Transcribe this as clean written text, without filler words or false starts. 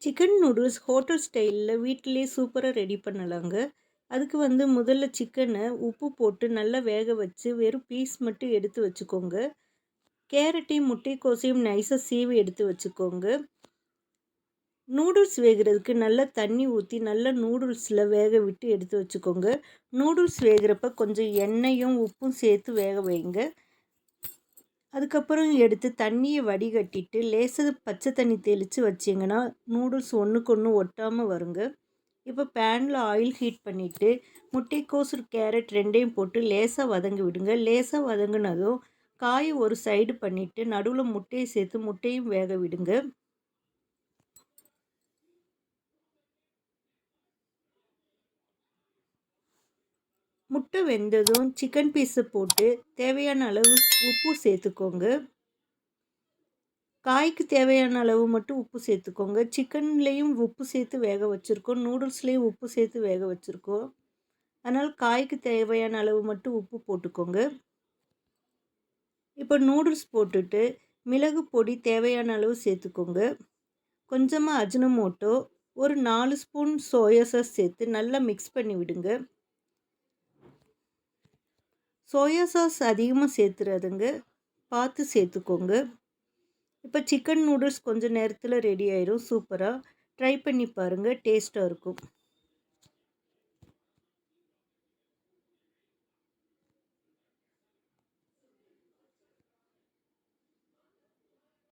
Chicken noodles hotel ஸ்டைலில் வீட்டிலேயே சூப்பராக ரெடி பண்ணலாங்க. அதுக்கு முதல்ல சிக்கனை உப்பு போட்டு நல்லா வேக வச்சு வெறும் பீஸ் மட்டும் எடுத்து வச்சுக்கோங்க. கேரட்டையும் முட்டைக்கோசையும் நைஸாக சீவி எடுத்து வச்சுக்கோங்க. நூடுல்ஸ் வேகிறதுக்கு நல்லா தண்ணி ஊற்றி நல்லா நூடுல்ஸில் வேக விட்டு எடுத்து வச்சுக்கோங்க. நூடுல்ஸ் வேகிறப்ப கொஞ்சம் எண்ணெயும் உப்பும் சேர்த்து வேக வைங்க. அதுக்கப்புறம் எடுத்து தண்ணியை வடிகட்டிட்டு லேசாக பச்சை தண்ணி தெளித்து வச்சிங்கன்னா நூடுல்ஸ் ஒன்றுக்கு ஒன்று ஒட்டாமல் வருங்க. இப்போ பேனில் ஆயில் ஹீட் பண்ணிவிட்டு முட்டைக்கோஸ் கேரட் ரெண்டையும் போட்டு லேசாக வதங்கி விடுங்க. லேசாக வதங்கினதும் காய் ஒரு சைடு பண்ணிவிட்டு நடுவில் முட்டையை சேர்த்து முட்டையும் வேக விடுங்க. முட்டை வெந்ததும் சிக்கன் பீஸை போட்டு தேவையான அளவு உப்பு சேர்த்துக்கோங்க. காய்க்கு தேவையான அளவு மட்டும் உப்பு சேர்த்துக்கோங்க. சிக்கன்லேயும் உப்பு சேர்த்து வேக வச்சுருக்கோம், நூடுல்ஸ்லேயும் உப்பு சேர்த்து வேக வச்சுருக்கோம். அதனால் காய்க்கு தேவையான அளவு மட்டும் உப்பு போட்டுக்கோங்க. இப்போ நூடுல்ஸ் போட்டுட்டு மிளகு பொடி தேவையான அளவு சேர்த்துக்கோங்க. கொஞ்சமாக அஜினமோட்டோ, ஒரு 4 ஸ்பூன் சோயா சாஸ் சேர்த்து நல்லா மிக்ஸ் பண்ணி விடுங்க. சோயா சாஸ் அதிகமாக சேர்த்துறாதுங்க, பார்த்து சேர்த்துக்கோங்க. இப்போ சிக்கன் நூடுல்ஸ் கொஞ்சம் நேரத்தில் ரெடி ஆயிரும். சூப்பராக ட்ரை பண்ணி பாருங்கள், டேஸ்ட்டாக இருக்கும்.